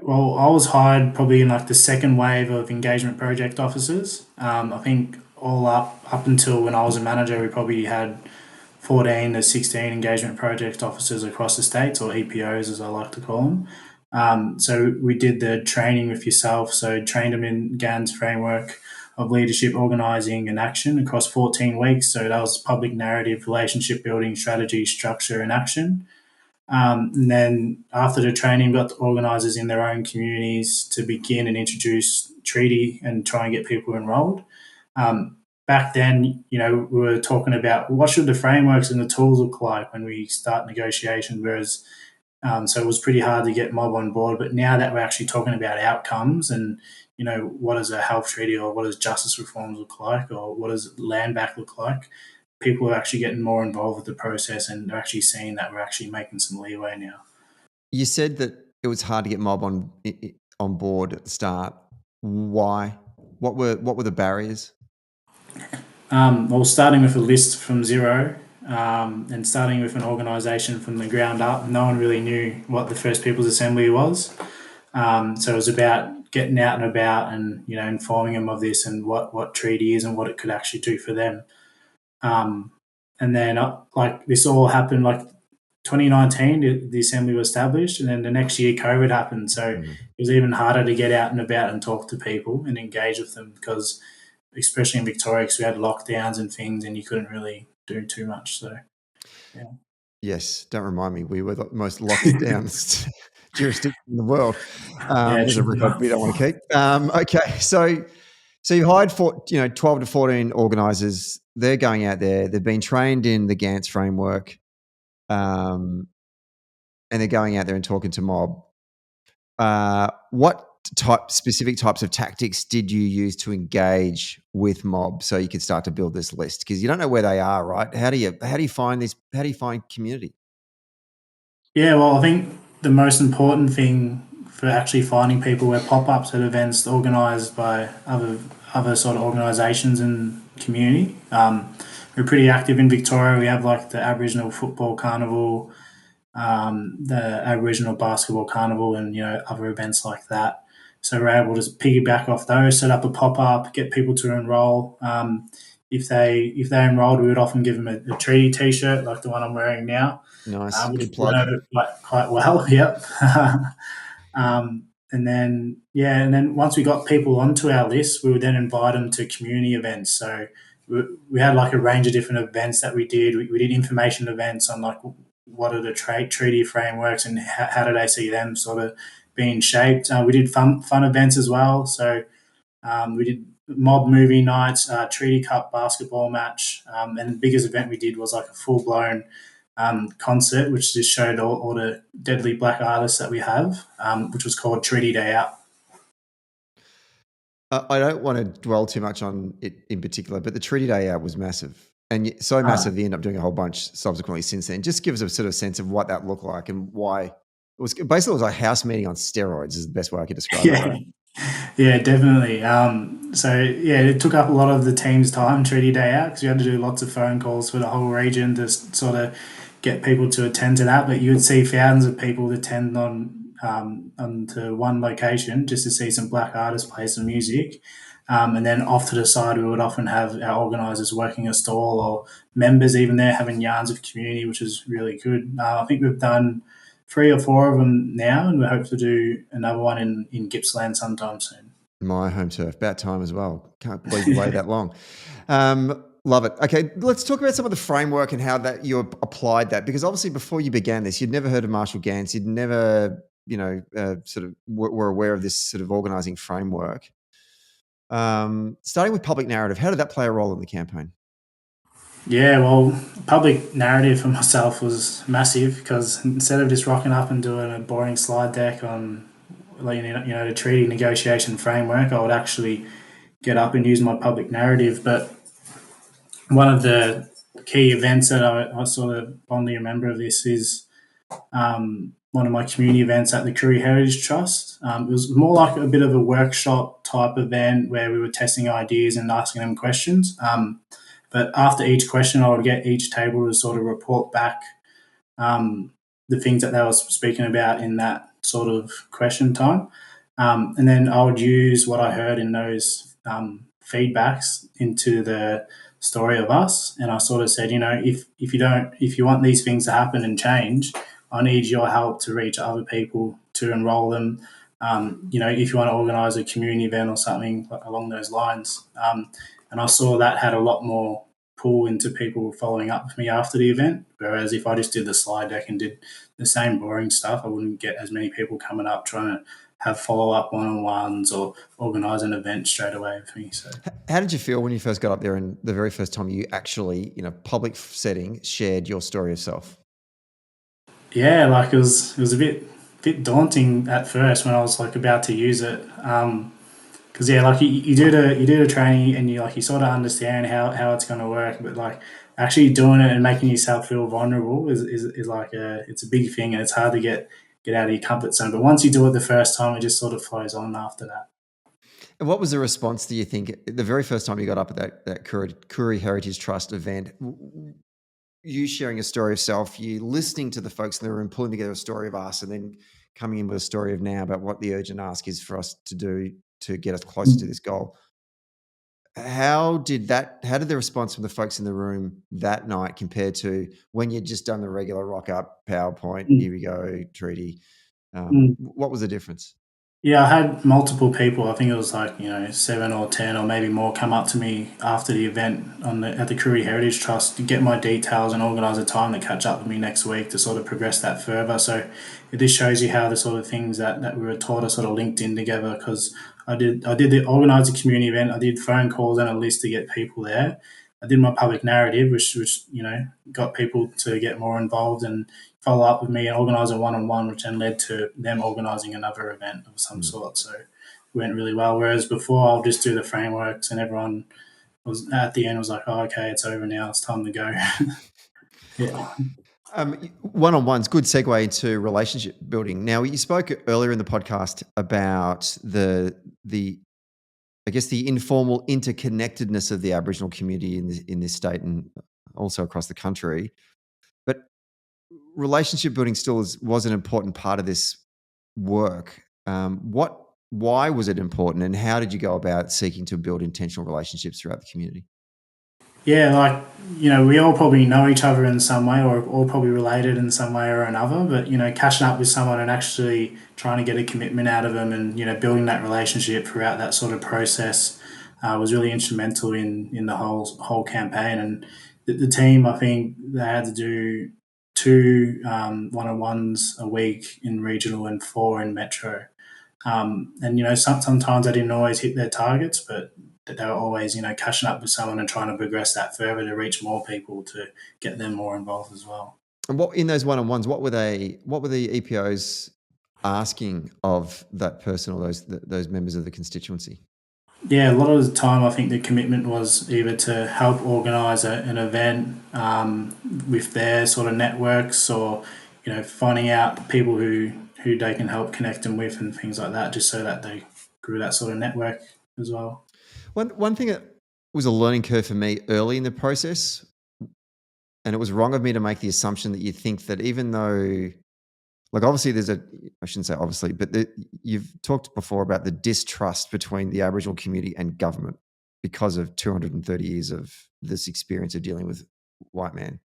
Well, I was hired probably in like the second wave of engagement project officers. I think all up until when I was a manager, we probably had 14 to 16 engagement project officers across the states, or EPOs as I like to call them. So we did the training with yourself. So trained them in GAN's framework of leadership, organising and action across 14 weeks. So that was public narrative, relationship building, strategy, structure and action. And then after the training, we got the organisers in their own communities to begin and introduce treaty and try and get people enrolled. Back then, we were talking about what should the frameworks and the tools look like when we start negotiation, whereas so it was pretty hard to get mob on board. But now that we're actually talking about outcomes and, what does a health treaty or what does justice reforms look like or what does land back look like, people are actually getting more involved with the process and they're actually seeing that we're actually making some leeway now. You said that it was hard to get mob on board at the start. Why? What were the barriers? Well, starting with a list from zero and starting with an organisation from the ground up, no one really knew what the First People's Assembly was. So it was about getting out and about and, informing them of this and what treaty is and what it could actually do for them. And then this all happened 2019, the assembly was established, and then the next year COVID happened. So it was even harder to get out and about and talk to people and engage with them because, especially in Victoria, because we had lockdowns and things and you couldn't really do too much. So, yeah. Yes, don't remind me. We were the most locked down jurisdiction in the world. There's a record we don't want to keep. Okay, so you hired 12 to 14 organisers. They're going out there. They've been trained in the Gantz framework, and they're going out there and talking to mob. What specific types of tactics did you use to engage with mob so you could start to build this list? Because you don't know where they are, right? How do you find this? How do you find community? Yeah, well, I think the most important thing for actually finding people were pop-ups at events organised by other sort of organisations and community. We're pretty active in Victoria. We have the Aboriginal Football Carnival, the Aboriginal Basketball Carnival, and other events like that. So we're able to piggyback off those, set up a pop-up, get people to enrol. If they enrolled, we would often give them a treaty T-shirt like the one I'm wearing now. Nice, Which good plug. Quite well. Yep. And then once we got people onto our list, we would then invite them to community events. So we had a range of different events that we did. We did information events on what are the treaty frameworks and how do they see them sort of being shaped. We did fun events as well. So we did mob movie nights, Treaty Cup basketball match, and the biggest event we did was a full-blown concert, which just showed all the deadly black artists that we have, which was called Treaty Day Out. I don't want to dwell too much on it in particular, but the Treaty Day Out was massive. And so massive, they end up doing a whole bunch subsequently since then. Just give us a sort of sense of what that looked like and why was basically it was a house meeting on steroids is the best way I could describe it, Yeah, right? yeah, definitely. It took up a lot of the team's time, Treaty Day out, because you had to do lots of phone calls for the whole region to sort of get people to attend to that. But you would see thousands of people attend onto one location just to see some black artists play some music. And then off to the side, we would often have our organisers working a stall or members even there having yarns of community, which is really good. I think we've done 3 or 4 of them now, and we hope to do another one in Gippsland sometime soon. My home turf, about time as well. Can't believe you waited that long. Love it. Okay, let's talk about some of the framework and how that you applied that, because obviously before you began this, you'd never heard of Marshall Gantz, you'd never, sort of were aware of this sort of organising framework. Starting with public narrative, how did that play a role in the campaign? Yeah, well, public narrative for myself was massive because instead of just rocking up and doing a boring slide deck on, the treaty negotiation framework, I would actually get up and use my public narrative. But one of the key events that I sort of fondly remember of this is one of my community events at the Koori Heritage Trust. It was more like a bit of a workshop type event where we were testing ideas and asking them questions. But after each question, I would get each table to sort of report back the things that they were speaking about in that sort of question time. And then I would use what I heard in those feedbacks into the story of us. And I sort of said, if you want these things to happen and change, I need your help to reach other people to enrol them. If you want to organise a community event or something along those lines. And I saw that had a lot more pull into people following up with me after the event. Whereas if I just did the slide deck and did the same boring stuff, I wouldn't get as many people coming up trying to have follow-up one-on-ones or organise an event straight away with me. So, how did you feel when you first got up there and the very first time you actually, in a public setting, shared your story of self? Yeah, like it was a bit daunting at first when I was like about to use it. Because you do the training and you sort of understand how it's going to work, but like actually doing it and making yourself feel vulnerable is like it's a big thing, and it's hard to get out of your comfort zone. But once you do it the first time, it just sort of flows on after that. And what was the response, do you think, the very first time you got up at that Koori Heritage Trust event? You sharing a story of self, you listening to the folks in the room, pulling together a story of us, and then coming in with a story of now about what the urgent ask is for us to do to get us closer to this goal. How did the response from the folks in the room that night compare to when you'd just done the regular rock up PowerPoint, here we go, treaty? What was the difference? Yeah, I had multiple people. I think it was like 7 or 10 or maybe more come up to me after the event at the Koori Heritage Trust to get my details and organise a time to catch up with me next week to sort of progress that further. So it just shows you how the sort of things that we were taught are sort of linked in together. Because I did organise a community event. I did phone calls and a list to get people there. I did my public narrative, which got people to get more involved and follow up with me and organise a one-on-one, which then led to them organising another event of some sort. So it went really well. Whereas before, I'll just do the frameworks and everyone was at the end was like, "Oh, okay, it's over now. It's time to go." Yeah. One-on-ones, good segue into relationship building. Now, you spoke earlier in the podcast about the informal interconnectedness of the Aboriginal community in this state and also across the country. But relationship building still was an important part of this work. Why was it important, and how did you go about seeking to build intentional relationships throughout the community? Yeah, we all probably know each other in some way or all probably related in some way or another, but, catching up with someone and actually trying to get a commitment out of them and, building that relationship throughout that sort of process was really instrumental in the whole campaign. And the team, I think they had to do 2 one-on-ones a week in regional and 4 in metro. And sometimes they didn't always hit their targets, but they were always catching up with someone and trying to progress that further to reach more people to get them more involved as well. And what in those one-on-ones, what were the EPOs asking of that person or those members of the constituency? Yeah, a lot of the time I think the commitment was either to help organise an event with their sort of networks or, finding out people who who they can help connect them with and things like that, just so that they grew that sort of network as well. One thing that was a learning curve for me early in the process, and it was wrong of me to make the assumption that you think that even though, like, obviously I shouldn't say obviously, but you've talked before about the distrust between the Aboriginal community and government because of 230 years of this experience of dealing with white man.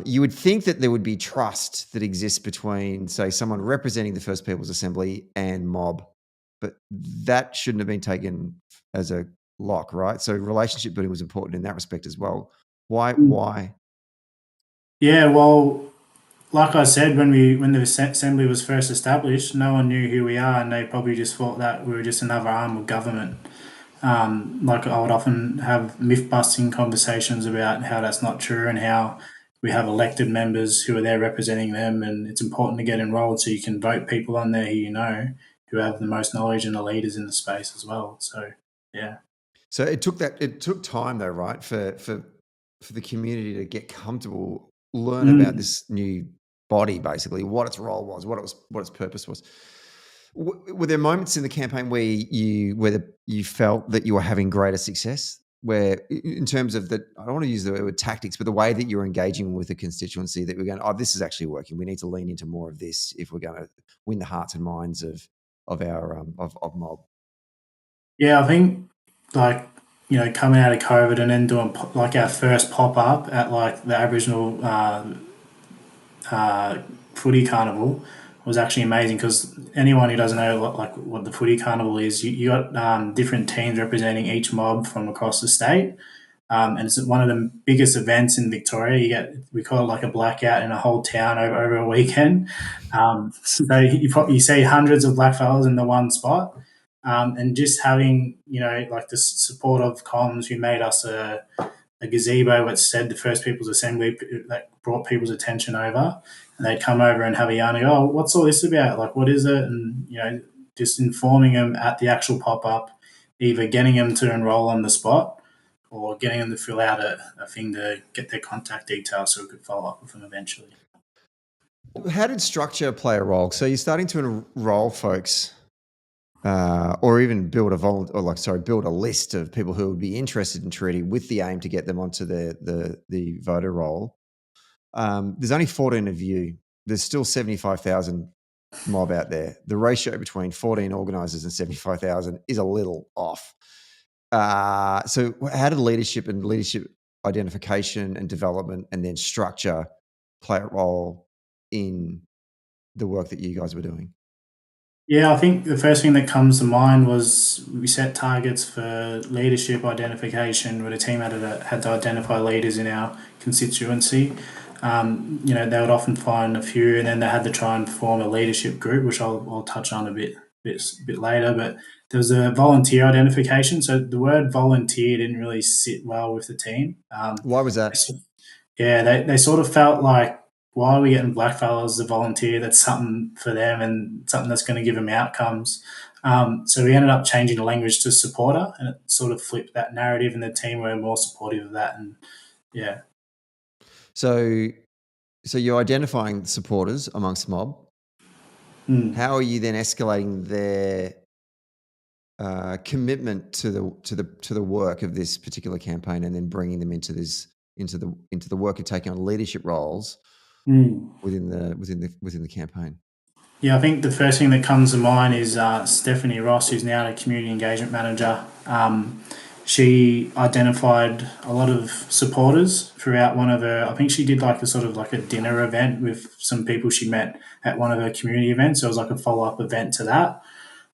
You would think that there would be trust that exists between, say, someone representing the First Peoples Assembly and mob, but that shouldn't have been taken as a lock, right? So relationship building was important in that respect as well. Why? Yeah, well, like I said, when the assembly was first established, no one knew who we are, and they probably just thought that we were just another arm of government. Like I would often have myth busting conversations about how that's not true and how we have elected members who are there representing them, and it's important to get enrolled so you can vote people on there who you know who have the most knowledge and the leaders in the space as well. So yeah. So it took time though, right, for the community to get comfortable, learn about this new body, basically what its role was, what its purpose was. Were there moments in the campaign where you felt that you were having greater success, where in terms of the, I don't want to use the word tactics, but the way that you're engaging with the constituency, that we're going, oh, this is actually working. We need to lean into more of this if we're going to win the hearts and minds of our of mob. Yeah, I think like coming out of COVID and then doing like our first pop up at like the Aboriginal footy carnival was actually amazing, because anyone who doesn't know what the footy carnival is, you got different teams representing each mob from across the state. And it's one of the biggest events in Victoria. We call it like a blackout in a whole town over a weekend. So you see hundreds of blackfellas in the one spot, and just having like the support of comms who made us a gazebo which said the First People's Assembly, that brought people's attention over, and they'd come over and have a yarn and go, oh, what's all this about? Like, what is it? And just informing them at the actual pop up, either getting them to enroll on the spot or getting them to fill out a thing to get their contact details so we could follow up with them eventually. How did structure play a role? So you're starting to enroll folks, or even build a list of people who would be interested in treaty with the aim to get them onto the voter roll. There's only 14 of you. There's still 75,000 mob out there. The ratio between 14 organisers and 75,000 is a little off. So how did leadership identification and development and then structure play a role in the work that you guys were doing? Yeah, I think the first thing that comes to mind was we set targets for leadership identification, where the team had to identify leaders in our constituency. They would often find a few, and then they had to try and form a leadership group, which I'll touch on a bit later. But there was a volunteer identification. So the word volunteer didn't really sit well with the team. Why was that? Yeah, they sort of felt like, why are we getting blackfellas as a volunteer? That's something for them and something that's going to give them outcomes. So we ended up changing the language to supporter, and it sort of flipped that narrative, and the team were more supportive of that. And yeah. So you're identifying supporters amongst mob. How are you then escalating their commitment to the work of this particular campaign, and then bringing them into the work of taking on leadership roles within the campaign? Yeah, I think the first thing that comes to mind is Stephanie Ross, who's now the community engagement manager. She identified a lot of supporters throughout one of her, I think she did like a dinner event with some people she met at one of her community events. So it was like a follow-up event to that.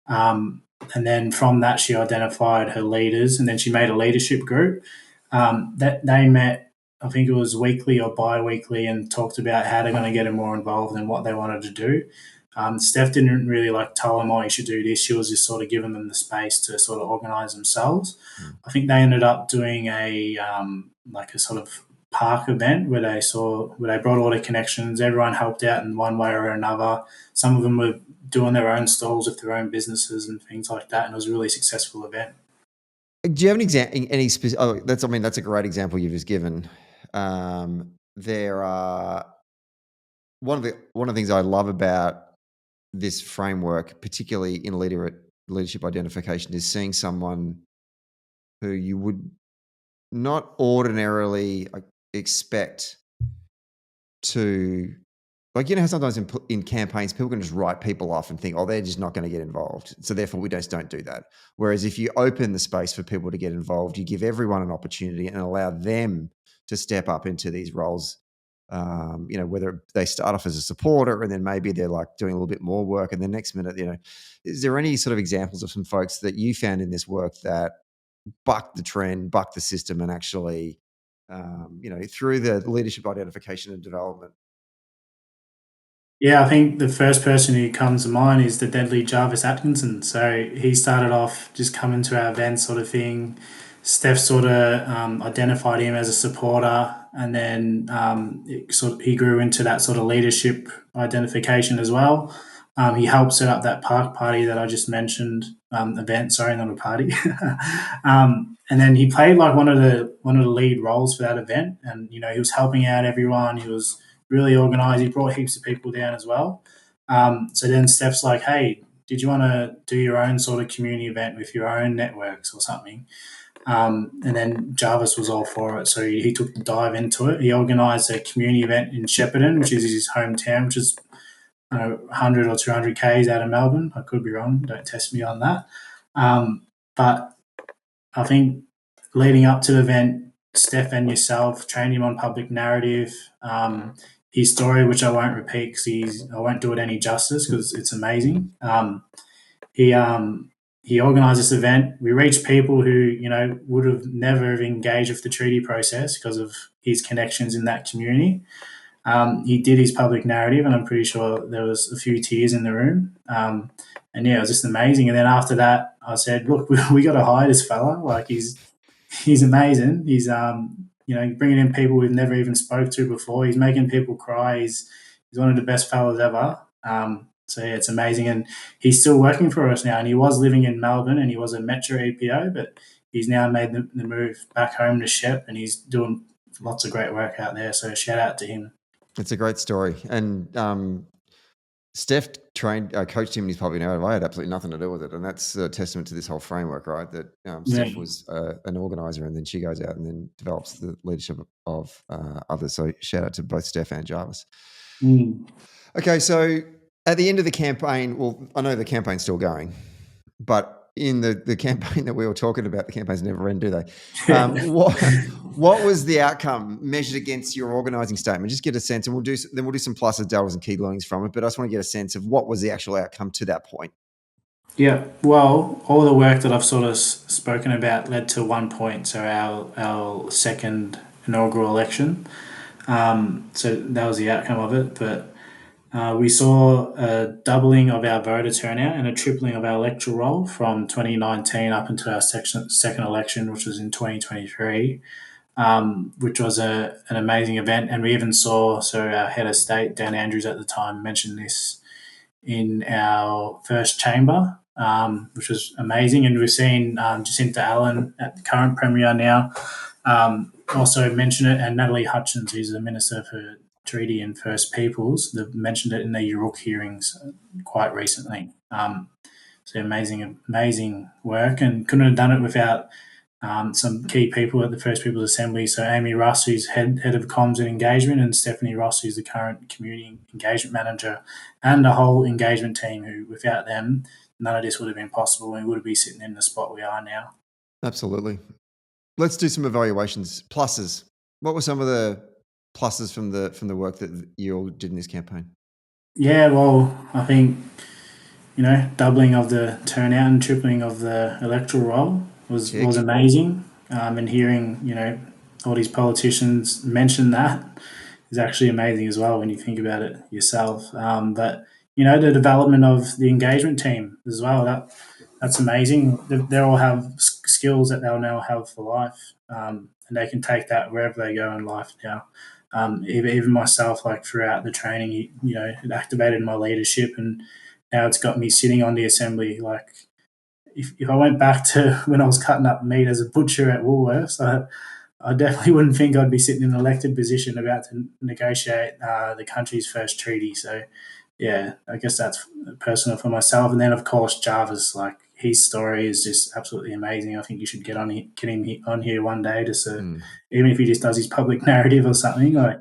And then from that, she identified her leaders, and then she made a leadership group that they met, I think it was weekly or bi-weekly, and talked about how they're going to get them more involved and what they wanted to do. Steph didn't really tell them, oh, you should do this. She was just sort of giving them the space to sort of organise themselves. I think they ended up doing a sort of park event where they brought all their connections. Everyone helped out in one way or another. Some of them were doing their own stalls with their own businesses and things like that, and it was a really successful event. Do you have an example? That's a great example you've just given. There are one of the things I love about this framework, particularly in leadership identification, is seeing someone who you would not ordinarily expect to, like, you know how sometimes in campaigns people can just write people off and think, oh, they're just not going to get involved, so therefore we just don't do that. Whereas if you open the space for people to get involved, you give everyone an opportunity and allow them to step up into these roles. Whether they start off as a supporter and then maybe they're like doing a little bit more work, and the next minute, is there any sort of examples of some folks that you found in this work that bucked the trend, bucked the system, and actually, through the leadership identification and development? Yeah, I think the first person who comes to mind is the deadly Jarvis Atkinson. So he started off just coming to our events, sort of thing. Steph sort of identified him as a supporter, and then he grew into that sort of leadership identification as well. He helped set up that park party that I just mentioned, event. Sorry, not a party. And then he played like one of the lead roles for that event, and he was helping out everyone. He was really organised. He brought heaps of people down as well. So then Steph's like, hey, did you want to do your own sort of community event with your own networks or something? And then Jarvis was all for it. So he took the dive into it. He organised a community event in Shepparton, which is his hometown, which is 100 or 200 Ks out of Melbourne. I could be wrong. Don't test me on that. But I think leading up to the event, Steph and yourself trained him on public narrative. His story, which I won't repeat because I won't do it any justice because it's amazing. He organised this event. We reached people who would have never have engaged with the treaty process because of his connections in that community. He did his public narrative, and I'm pretty sure there was a few tears in the room. And yeah, it was just amazing. And then after that, I said, "Look, we got to hire this fella. Like he's amazing. He's bringing in people we've never even spoke to before. He's making people cry. He's one of the best fellas ever. So yeah, it's amazing, and he's still working for us now. And he was living in Melbourne, and he was a Metro EPO, but he's now made the move back home to Shep, and he's doing lots of great work out there. So shout out to him. It's a great story, and Steph coached him in his public narrative. I had absolutely nothing to do with it, and that's a testament to this whole framework, right? That Steph was an organizer, and then she goes out and then develops the leadership of others. So shout out to both Steph and Jarvis. Okay, so at the end of the campaign, well, I know the campaign's still going, but in the campaign that we were talking about, the campaigns never end, do they? What was the outcome measured against your organising statement? Just get a sense, and we'll do some pluses, deltas, and key learnings from it. But I just want to get a sense of what was the actual outcome to that point. Yeah, well, all the work that I've sort of spoken about led to one point. So our second inaugural election. So that was the outcome of it, but. We saw a doubling of our voter turnout and a tripling of our electoral roll from 2019 up until our second election, which was in 2023, which was an amazing event. And we even saw, our head of state, Dan Andrews at the time, mentioned this in our first chamber, which was amazing. And we've seen Jacinta Allen, at the current Premier now, also mention it, and Natalie Hutchins, who's the Minister for Treaty and First Peoples, they've mentioned it in their Yuruk hearings quite recently. So amazing work, and couldn't have done it without some key people at the First Peoples Assembly. So Amy Russ, who's head of comms and engagement, and Stephanie Ross, who's the current community engagement manager, and the whole engagement team, who without them, none of this would have been possible, and we would be sitting in the spot we are now. Absolutely. Let's do some evaluations. Pluses. What were some of the pluses from the work that you all did in this campaign? Yeah, well, I think doubling of the turnout and tripling of the electoral roll was amazing. And hearing all these politicians mention that is actually amazing as well when you think about it yourself. But the development of the engagement team as well, that's amazing. They all have skills that they'll now have for life, and they can take that wherever they go in life now. Even myself, like throughout the training, it activated my leadership, and now it's got me sitting on the assembly. Like if I went back to when I was cutting up meat as a butcher at Woolworths, I definitely wouldn't think I'd be sitting in an elected position about to negotiate the country's first treaty. So, yeah, I guess that's personal for myself. And then, of course, Jarvis, like his story is just absolutely amazing. I think you should get him on here one day, just even if he just does his public narrative or something. Like,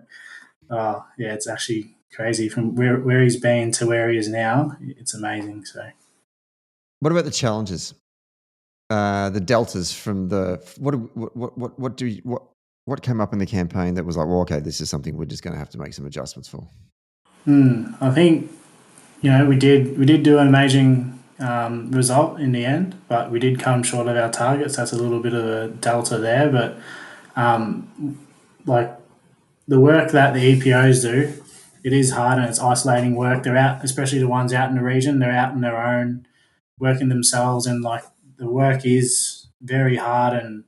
yeah, it's actually crazy from where he's been to where he is now. It's amazing. So, What about the challenges? The deltas from what came up in the campaign that was like, well, okay, this is something we're just going to have to make some adjustments for. I think we did do an amazing result in the end, but we did come short of our targets. That's a little bit of a delta there, but like the work that the EPOs do, it is hard and it's isolating work. They're out, especially the ones out in the region. They're out on their own, working themselves, and like the work is very hard, and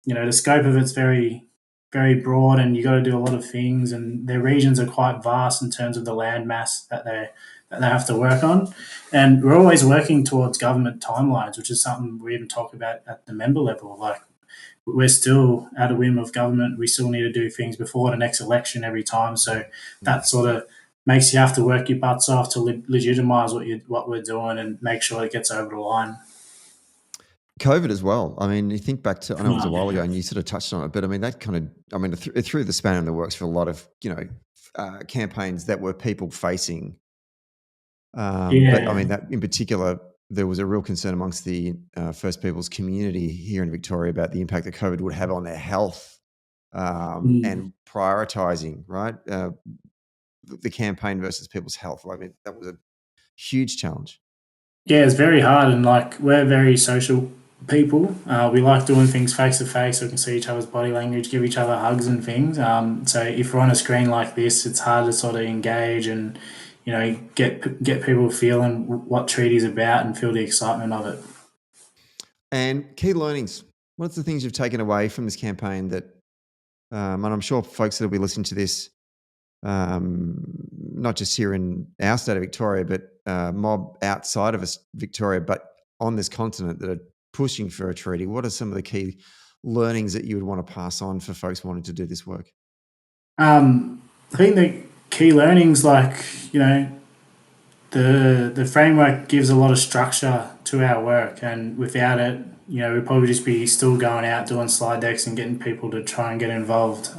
the scope of it's very, very broad, and you got to do a lot of things. And their regions are quite vast in terms of the land mass that they have to work on. And we're always working towards government timelines, which is something we even talk about at the member level. Like we're still at a whim of government. We still need to do things before the next election every time. So that sort of makes you have to work your butts off to legitimise what we're doing and make sure it gets over the line. COVID as well. I mean, you think back to, I know it was a while ago and you sort of touched on it, but I mean, it threw the spanner in the works for a lot of, campaigns that were people facing. But I mean, that in particular, there was a real concern amongst the First Peoples community here in Victoria about the impact that COVID would have on their health and prioritising, right? The campaign versus people's health. I mean, that was a huge challenge. Yeah, it's very hard, and like we're very social people. We like doing things face to face, so we can see each other's body language, give each other hugs and things. So if we're on a screen like this, it's hard to sort of engage and get people feeling what treaty's about and feel the excitement of it. And key learnings. What's the things you've taken away from this campaign that, and I'm sure folks that will be listening to this, not just here in our state of Victoria, but mob outside of us, Victoria, but on this continent that are pushing for a treaty. What are some of the key learnings that you would want to pass on for folks wanting to do this work? I think the key learnings, the framework gives a lot of structure to our work, and without it, we'd probably just be still going out doing slide decks and getting people to try and get involved.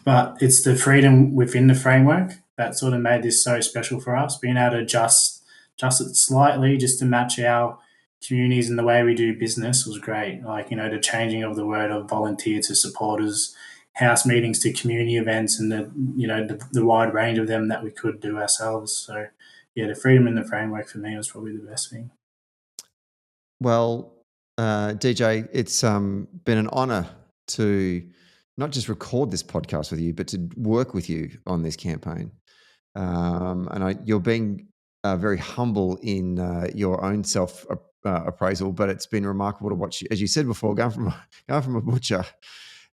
But it's the freedom within the framework that sort of made this so special for us, being able to adjust it slightly just to match our communities and the way we do business was great. The changing of the word of volunteer to supporters, house meetings to community events, and the wide range of them that we could do ourselves. So, yeah, the freedom in the framework for me was probably the best thing. Well, DJ, it's been an honour to not just record this podcast with you, but to work with you on this campaign. You're being very humble in your own self appraisal, but it's been remarkable to watch you, as you said before, going from a butcher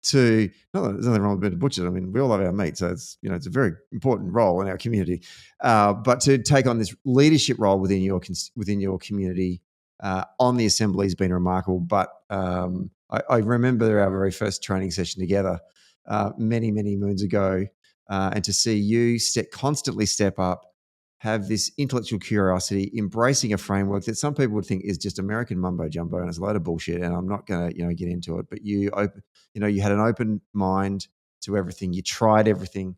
to, no, there's nothing wrong with being a butcher. I mean, we all love our meat, so it's it's a very important role in our community. But to take on this leadership role within your community on the assembly has been remarkable. But I remember our very first training session together many, many moons ago, and to see you constantly step up, have this intellectual curiosity, embracing a framework that some people would think is just American mumbo jumbo and it's a load of bullshit. And I'm not going to get into it, but you had an open mind to everything. You tried everything.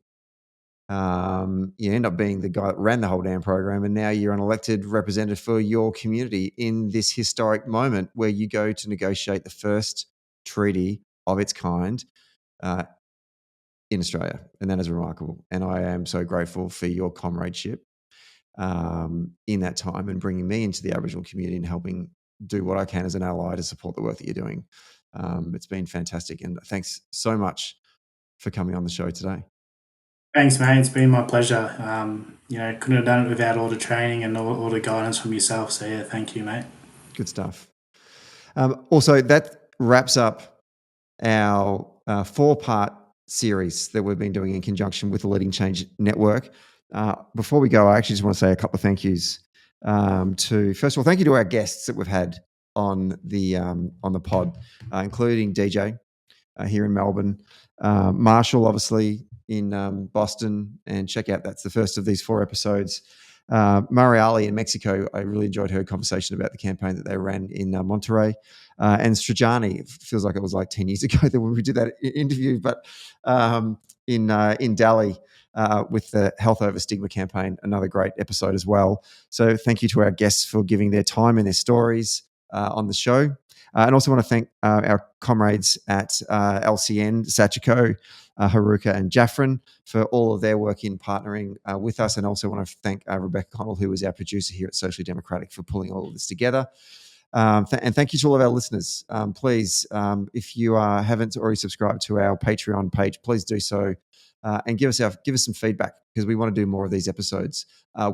You end up being the guy that ran the whole damn program, and now you're an elected representative for your community in this historic moment where you go to negotiate the first treaty of its kind in Australia, and that is remarkable. And I am so grateful for your comradeship in that time and bringing me into the Aboriginal community and helping do what I can as an ally to support the work that you're doing. It's been fantastic, and thanks so much for coming on the show today. Thanks, mate. It's been my pleasure. Couldn't have done it without all the training and all the guidance from yourself. So, yeah, thank you, mate. Good stuff. Also, that wraps up our 4-part series that we've been doing in conjunction with the Leading Change Network. Before we go, I actually just want to say a couple of thank yous. First of all, thank you to our guests that we've had on the pod, including DJ, here in Melbourne. Marshall, obviously, in Boston, and check out, that's the first of these 4 episodes. Mariali in Mexico, I really enjoyed her conversation about the campaign that they ran in Monterrey. And Strajani, it feels like it was like 10 years ago that when we did that interview, but in Delhi with the Health Over Stigma campaign, another great episode as well. So thank you to our guests for giving their time and their stories on the show. And also want to thank our comrades at LCN, Sachiko, Haruka and Jaffrin for all of their work in partnering with us. And also want to thank Rebecca Connell, who is our producer here at Socially Democratic, for pulling all of this together. And thank you to all of our listeners. Please, if you haven't already subscribed to our Patreon page, please do so and give us some feedback, because we want to do more of these episodes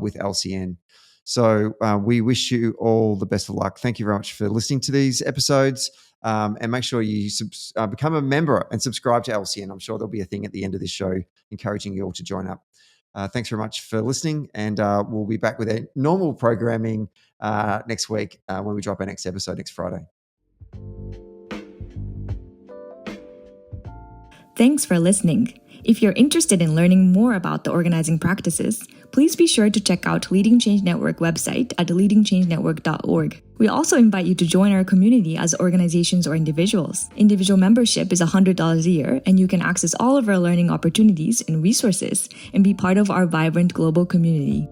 with LCN. So we wish you all the best of luck. Thank you very much for listening to these episodes. And make sure you become a member and subscribe to LCN. I'm sure there'll be a thing at the end of this show encouraging you all to join up. Thanks very much for listening, and we'll be back with our normal programming next week when we drop our next episode next Friday. Thanks for listening. If you're interested in learning more about the organizing practices, please be sure to check out Leading Change Network website at leadingchangenetwork.org. We also invite you to join our community as organizations or individuals. Individual membership is $100 a year, and you can access all of our learning opportunities and resources and be part of our vibrant global community.